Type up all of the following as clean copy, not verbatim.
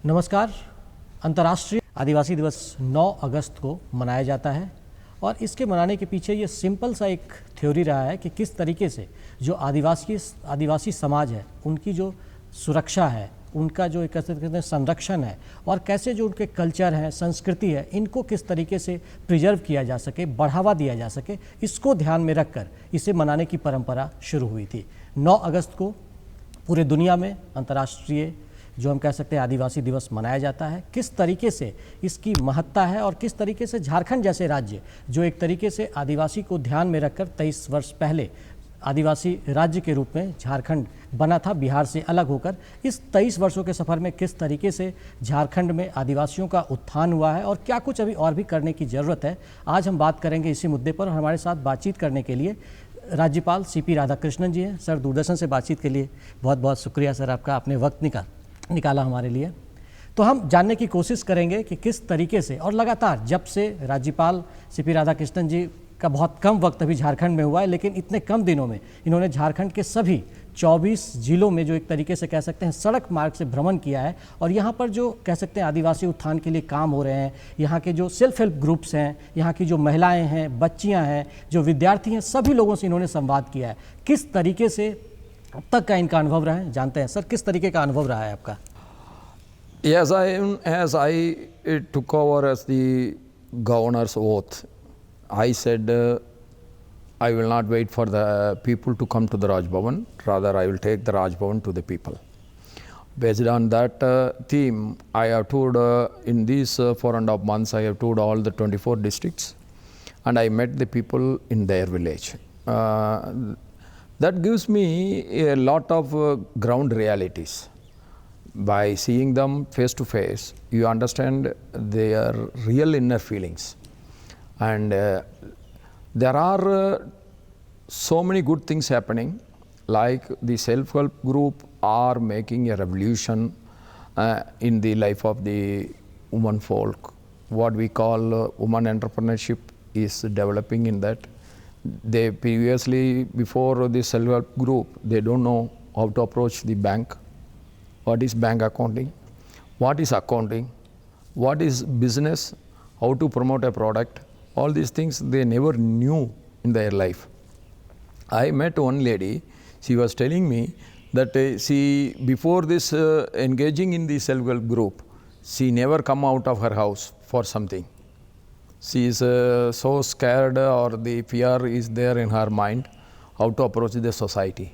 नमस्कार। अंतर्राष्ट्रीय आदिवासी दिवस 9 अगस्त को मनाया जाता है और इसके मनाने के पीछे ये सिंपल सा एक थ्योरी रहा है कि किस तरीके से जो आदिवासी समाज है उनकी जो सुरक्षा है, उनका जो एक कहते हैं संरक्षण है और कैसे जो उनके कल्चर है, संस्कृति है, इनको किस तरीके से प्रिजर्व किया जा सके, बढ़ावा दिया जा सके, इसको ध्यान में रखकर इसे मनाने की परंपरा शुरू हुई थी। 9 अगस्त को पूरे दुनिया में अंतर्राष्ट्रीय जो हम कह सकते हैं आदिवासी दिवस मनाया जाता है। किस तरीके से इसकी महत्ता है और किस तरीके से झारखंड जैसे राज्य जो एक तरीके से आदिवासी को ध्यान में रखकर 23 वर्ष पहले आदिवासी राज्य के रूप में झारखंड बना था बिहार से अलग होकर, इस 23 वर्षों के सफ़र में किस तरीके से झारखंड में आदिवासियों का उत्थान हुआ है और क्या कुछ अभी और भी करने की ज़रूरत है, आज हम बात करेंगे इसी मुद्दे पर। हमारे साथ बातचीत करने के लिए राज्यपाल CP राधाकृष्णन जी हैं। सर, दूरदर्शन से बातचीत के लिए बहुत बहुत शुक्रिया सर आपका, आपने वक्त निकाला हमारे लिए। तो हम जानने की कोशिश करेंगे कि किस तरीके से और लगातार जब से राज्यपाल CP राधाकृष्णन जी का बहुत कम वक्त अभी झारखंड में हुआ है, लेकिन इतने कम दिनों में इन्होंने झारखंड के सभी 24 जिलों में जो एक तरीके से कह सकते हैं सड़क मार्ग से भ्रमण किया है और यहाँ पर जो कह सकते हैं आदिवासी उत्थान के लिए काम हो रहे हैं, यहाँ के जो सेल्फ हेल्प ग्रुप्स हैं, यहाँ की जो महिलाएं हैं, बच्चियाँ हैं, जो विद्यार्थी हैं, सभी लोगों से इन्होंने संवाद किया है। किस तरीके से अब तक का इनका अनुभव रहा है, जानते हैं। सर, किस तरीके का अनुभव रहा है आपका? As I took over as the governor's oath, I said I will not wait for the people to come to the Raj Bhavan, rather I will take the Raj Bhavan to the people. Based on that theme, I have toured in these 4.5 months, I have toured all the 24 districts and I met the people in their village. That gives me a lot of ground realities. By seeing them face to face, you understand their real inner feelings. And there are so many good things happening, like the self-help group are making a revolution in the life of the woman folk. What we call woman entrepreneurship is developing in that. They previously, before the self-help group, they don't know how to approach the bank. What is bank accounting? What is accounting? What is business? How to promote a product? All these things they never knew in their life. I met one lady, she was telling me that she, before this engaging in the self-help group, she never come out of her house for something. She is so scared or the fear is there in her mind how to approach the society.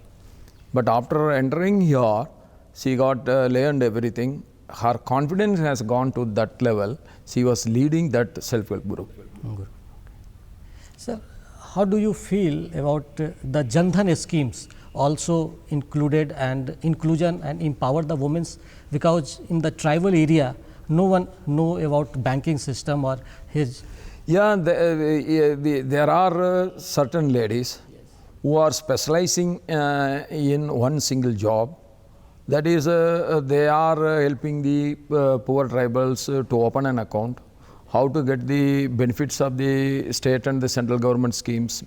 But after entering here, she got learned everything. Her confidence has gone to that level. She was leading that self-help group. Good. Sir, how do you feel about the Jan Dhan schemes also included and inclusion and empower the women, because in the tribal area no one know about banking system or his. Yeah, there are certain ladies who are specializing in one single job. That is, they are helping the poor tribals to open an account, how to get the benefits of the state and the central government schemes.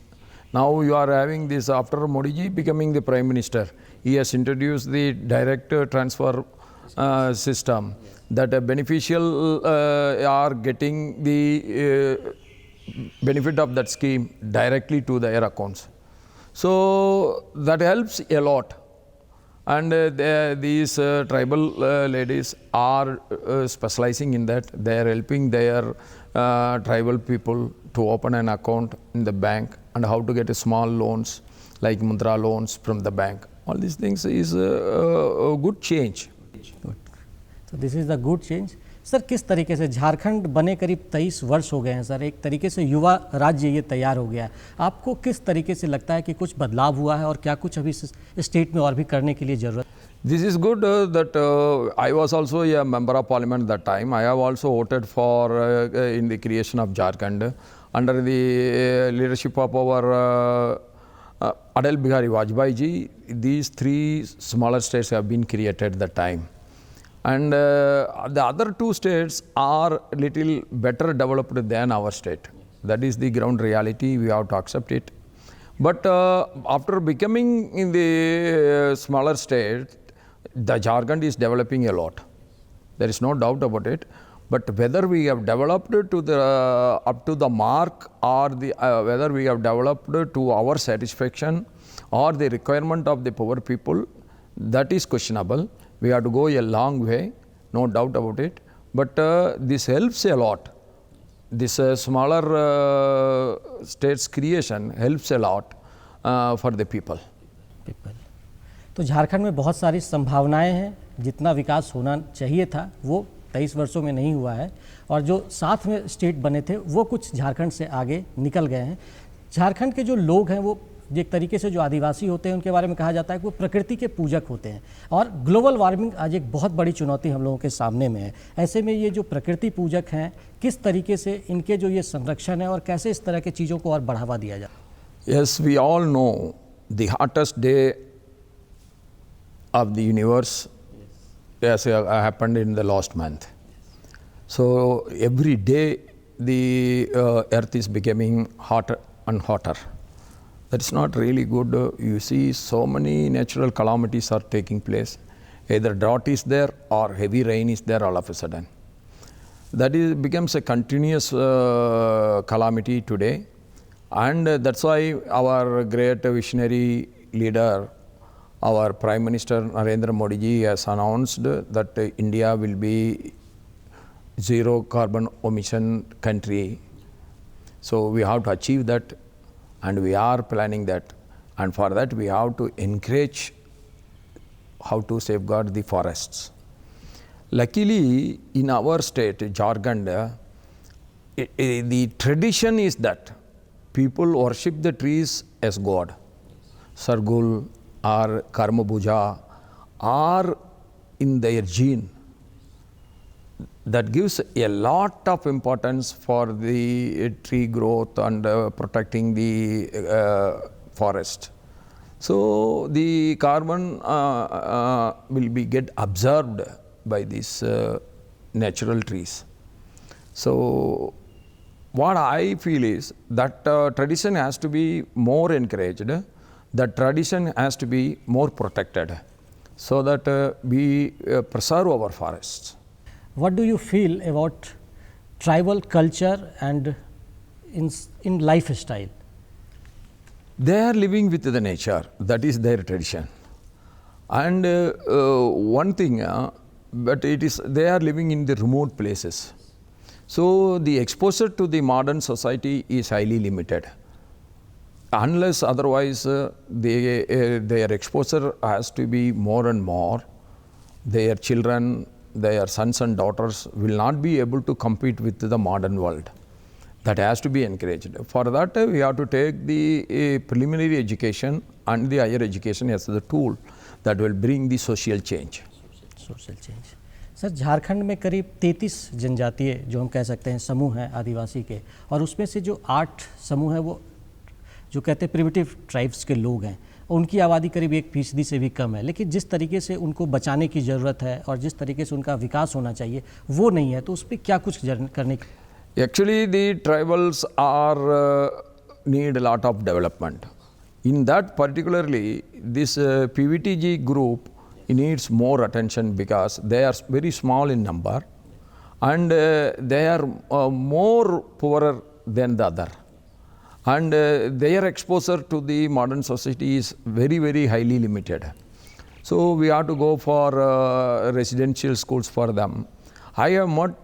Now you are having this, after Modi ji becoming the Prime Minister, he has introduced the direct transfer system, that a beneficial are getting the benefit of that scheme directly to their accounts. So that helps a lot. And these tribal ladies are specializing in that. They are helping their tribal people to open an account in the bank and how to get small loans like Mudra loans from the bank. All these things is a good change. Good. So this is the good change. Sir, किस तरीके से झारखंड बने करीब 23 वर्ष हो गए हैं sir, एक तरीके से युवा राज्य ये तैयार हो गया है, आपको किस तरीके से लगता है कि कुछ बदलाव हुआ है और क्या कुछ अभी स्टेट में और भी करने के लिए ज़रूरत? This is good that I was also a member of parliament that time. I have also voted for in the creation of Jharkhand under the leadership of our Atal Bihari Vajpayee ji. These 3 smaller states have been created that time. And the other 2 states are little better developed than our state. That is the ground reality, we have to accept it. But after becoming in the smaller state, the Jharkhand is developing a lot. There is no doubt about it. But whether we have developed to the up to the mark, or whether we have developed to our satisfaction or the requirement of the poor people, that is questionable. We have to go a long way, no doubt about it. But this helps a lot. This smaller states creation helps a lot for the people. तो झारखंड में बहुत सारी संभावनाएं हैं, जितना विकास होना चाहिए था वो 23 वर्षों में नहीं हुआ है, और जो साथ में स्टेट बने थे वो कुछ झारखंड से आगे निकल गए हैं। झारखंड के जो लोग हैं वो एक तरीके से जो आदिवासी होते हैं उनके बारे में कहा जाता है कि वो प्रकृति के पूजक होते हैं, और ग्लोबल वार्मिंग आज एक बहुत बड़ी चुनौती हम लोगों के सामने में है। ऐसे में ये जो प्रकृति पूजक हैं, किस तरीके से इनके जो ये संरक्षण है और कैसे इस तरह की चीज़ों को और बढ़ावा दिया जाए? Yes, we all know the hottest day of the universe has happened in the last month. So every day the earth is becoming hotter and hotter. That's not really good. You see so many natural calamities are taking place. Either drought is there or heavy rain is there all of a sudden. That becomes a continuous calamity today. And that's why our great visionary leader, our Prime Minister Narendra Modi ji has announced that India will be zero carbon emission country. So we have to achieve that, and we are planning that. And for that we have to encourage how to safeguard the forests. Luckily in our state, Jharkhand, the tradition is that people worship the trees as God. Sargul or Karmabhuja are in their gene. That gives a lot of importance for the tree growth and protecting the forest. So the carbon will get absorbed by these natural trees. So what I feel is that tradition has to be more encouraged, that tradition has to be more protected, so that we preserve our forests. What do you feel about tribal culture and in lifestyle? They are living with the nature, that is their tradition. And one thing, but it is they are living in the remote places. So the exposure to the modern society is highly limited. Unless otherwise their exposure has to be more and more, their children, their sons and daughters will not be able to compete with the modern world. That has to be encouraged. For that we have to take the preliminary education and the higher education as the tool that will bring the social change. Social change. Sir, Jharkhand में करीब 33 जनजातीय जो हम कह सकते हैं समूह हैं आदिवासी के, और उसमें से जो 8 समूह हैं वो जो कहते हैं प्रिमिटिव ट्राइब्स के लोग हैं, उनकी आबादी करीब 1% से भी कम है। लेकिन जिस तरीके से उनको बचाने की ज़रूरत है और जिस तरीके से उनका विकास होना चाहिए वो नहीं है, तो उस पर क्या कुछ करने की? Actually the tribals are need a lot of development. In that particularly this PVTG group needs more attention because they are very small in number, and they are more poorer than the other, and their exposure to the modern society is very, very highly limited. So we have to go for residential schools for them. I have met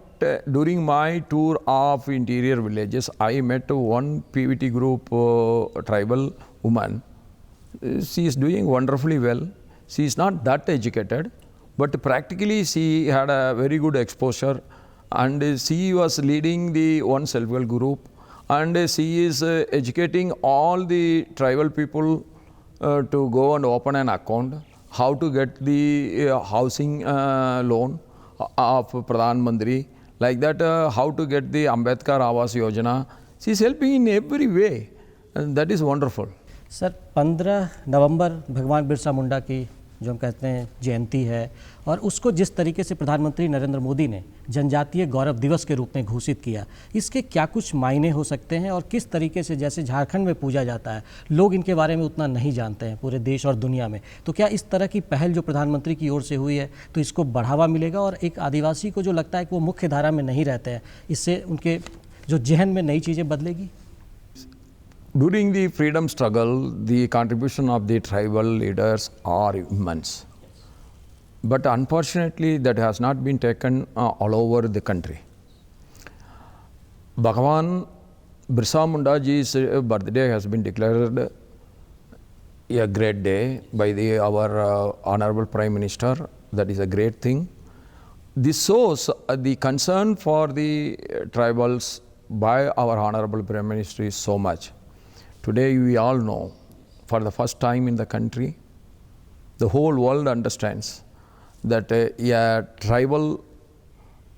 during my tour of interior villages, I met one PVT group tribal woman. She is doing wonderfully well. She is not that educated, but practically she had a very good exposure, and she was leading the one self-help group, and she is educating all the tribal people to go and open an account, how to get the housing loan of Pradhan Mantri, like that how to get the Ambedkar Awas Yojana. She is helping in every way, and that is wonderful. Sir, 15 नवंबर भगवान बिरसा मुंडा की जो हम कहते हैं जयंती है, और उसको जिस तरीके से प्रधानमंत्री नरेंद्र मोदी ने जनजातीय गौरव दिवस के रूप में घोषित किया, इसके क्या कुछ मायने हो सकते हैं और किस तरीके से, जैसे झारखंड में पूजा जाता है, लोग इनके बारे में उतना नहीं जानते हैं पूरे देश और दुनिया में, तो क्या इस तरह की पहल जो प्रधानमंत्री की ओर से हुई है तो इसको बढ़ावा मिलेगा और एक आदिवासी को जो लगता है कि वो मुख्य धारा में नहीं रहते हैं, इससे उनके जो जहन में नई चीज़ें बदलेगी? During the freedom struggle, the contribution of the tribal leaders are immense. But unfortunately, that has not been taken all over the country. Bhagavan Birsa Mundaji's birthday has been declared a great day by our Honorable Prime Minister. That is a great thing. This shows the concern for the tribals by our Honorable Prime Minister is so much. Today we all know, for the first time in the country, the whole world understands that a tribal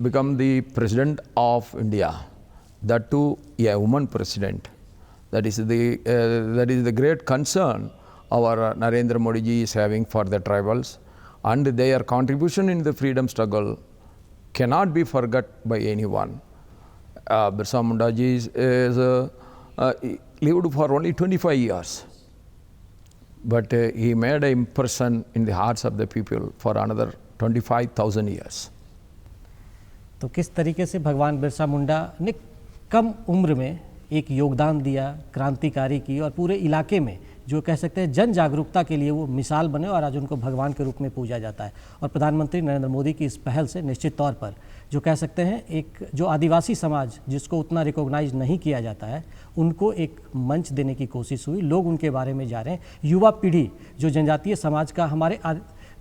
become the president of India, that too a woman president. That is the great concern our Narendra Modi ji is having for the tribals, and their contribution in the freedom struggle cannot be forgot by anyone. Birsa Munda ji lived for only 25 years, but he made an impression in the hearts of the people for another 25,000 years. तो किस तरीके से भगवान बिरसा मुंडा ने कम उम्र में एक योगदान दिया, क्रांतिकारी की, और पूरे इलाके में जो कह सकते हैं जन जागरूकता के लिए वो मिसाल बने और आज उनको भगवान के रूप में पूजा जाता है। और प्रधानमंत्री नरेंद्र मोदी की इस पहल से निश्चित तौर पर जो कह सकते हैं एक जो आदिवासी समाज जिसको उतना रिकॉग्नाइज नहीं किया जाता है, उनको एक मंच देने की कोशिश हुई, लोग उनके बारे में जा रहे हैं। युवा पीढ़ी जो जनजातीय समाज का हमारे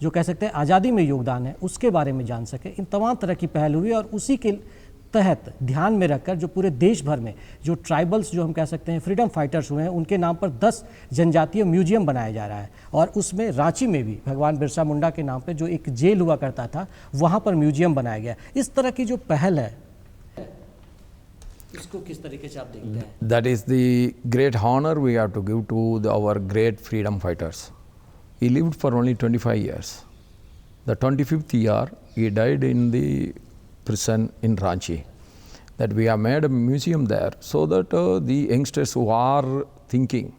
जो कह सकते हैं आज़ादी में योगदान है उसके बारे में जान सके, इन तमाम तरह की पहल हुई। और उसी के तहत ध्यान में रखकर जो पूरे देश भर में जो ट्राइबल्स जो हम कह सकते हैं फ्रीडम फाइटर्स हुए हैं, उनके नाम पर 10 जनजातीय म्यूजियम बनाया जा रहा है। और उसमें रांची में भी भगवान बिरसा मुंडा के नाम पे जो एक जेल हुआ करता था, वहाँ पर म्यूजियम बनाया गया। इस तरह की जो पहल है, इसको किस तरीके से आप देखते हैं? That is the great honor we have to give to our great freedom fighters. He lived for only 25 years. The 25th year, he died in the prison in Ranchi. That we have made a museum there so that the youngsters who are thinking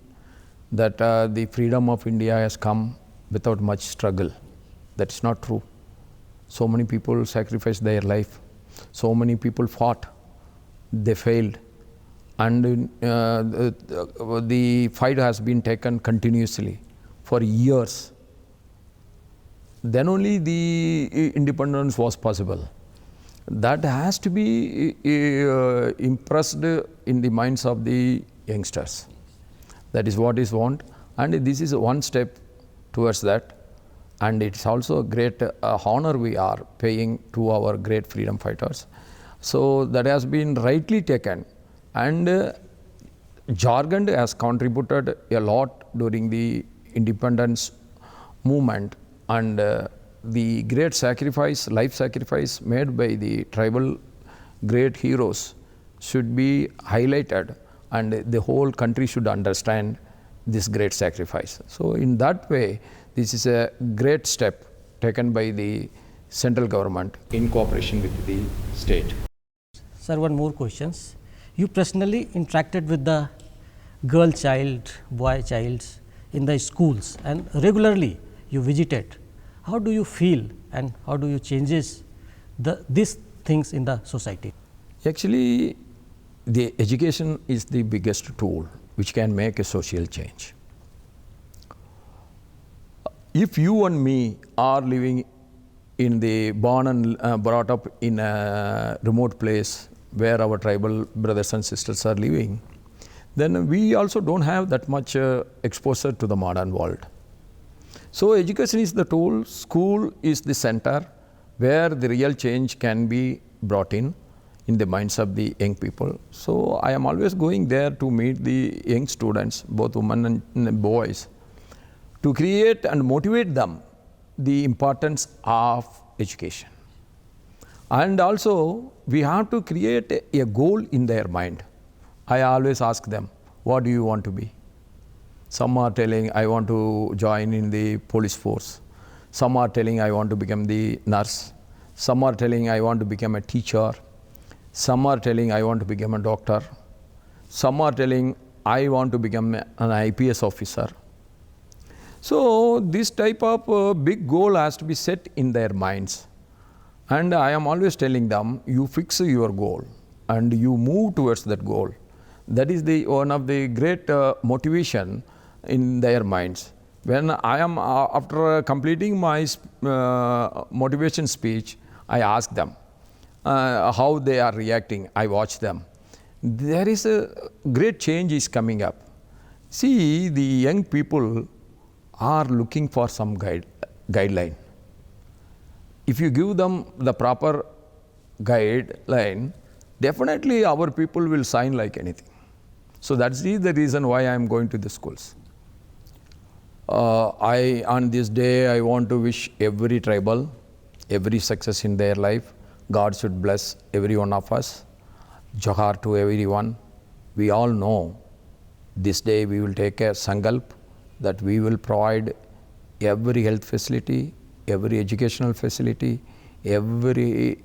that the freedom of India has come without much struggle. That is not true. So many people sacrificed their life. So many people fought. They failed. And the fight has been taken continuously for years. Then only the independence was possible. That has to be impressed in the minds of the youngsters. That is what is want, and this is one step towards that. And it's also a great honor we are paying to our great freedom fighters. So that has been rightly taken, and Jharkhand has contributed a lot during the independence movement, and the great sacrifice, life sacrifice made by the tribal great heroes should be highlighted, and the whole country should understand this great sacrifice. So in that way, this is a great step taken by the central government in cooperation with the state. Sir, one more questions. You personally interacted with the girl child, boy childs in the schools, and regularly you visited. How do you feel and how do you changes these things in the society? Actually, the education is the biggest tool which can make a social change. If you and me are living in the born and brought up in a remote place where our tribal brothers and sisters are living, then we also don't have that much exposure to the modern world. So education is the tool, school is the center where the real change can be brought in the minds of the young people. So I am always going there to meet the young students, both women and boys, to create and motivate them the importance of education. And also we have to create a goal in their mind. I always ask them, what do you want to be? Some are telling, I want to join in the police force. Some are telling I want to become the nurse. Some are telling I want to become a teacher. Some are telling I want to become a doctor. Some are telling I want to become an IPS officer. So this type of big goal has to be set in their minds. And I am always telling them, you fix your goal and you move towards that goal. That is one of the great motivation in their minds. When I am, after completing my motivation speech, I ask them how they are reacting. I watch them. There is a great change is coming up. See, the young people are looking for some guideline. If you give them the proper guideline, definitely our people will sign like anything. So that's the reason why I am going to the schools. On this day, I want to wish every tribal, every success in their life. God should bless every one of us. Johar to everyone. We all know this day we will take a sankalp that we will provide every health facility, every educational facility, every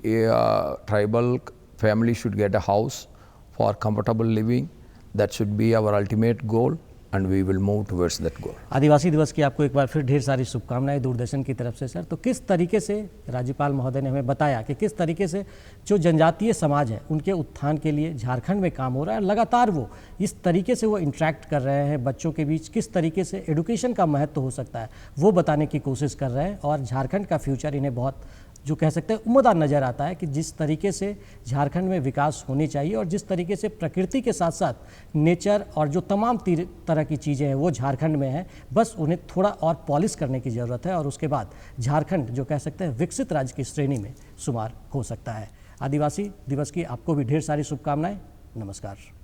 tribal family should get a house for comfortable living. That should be our ultimate goal, and we will move towards that goal. आदिवासी दिवस की आपको एक बार फिर ढेर सारी शुभकामनाएं दूरदर्शन की तरफ से सर। तो किस तरीके से राज्यपाल महोदय ने हमें बताया कि किस तरीके से जो जनजातीय समाज है उनके उत्थान के लिए झारखंड में काम हो रहा है, लगातार वो इस तरीके से वो इंटरेक्ट कर रहे हैं बच्चों के बीच, किस तरीके से एडुकेशन का महत्व हो सकता है वो बताने की कोशिश कर रहे हैं। और झारखंड का फ्यूचर इन्हें बहुत जो कह सकते हैं उम्मीदवार नज़र आता है कि जिस तरीके से झारखंड में विकास होनी चाहिए और जिस तरीके से प्रकृति के साथ साथ नेचर और जो तमाम तरह की चीज़ें हैं वो झारखंड में हैं, बस उन्हें थोड़ा और पॉलिश करने की ज़रूरत है और उसके बाद झारखंड जो कह सकते हैं विकसित राज्य की श्रेणी में शुमार हो सकता है। आदिवासी दिवस की आपको भी ढेर सारी शुभकामनाएं। नमस्कार।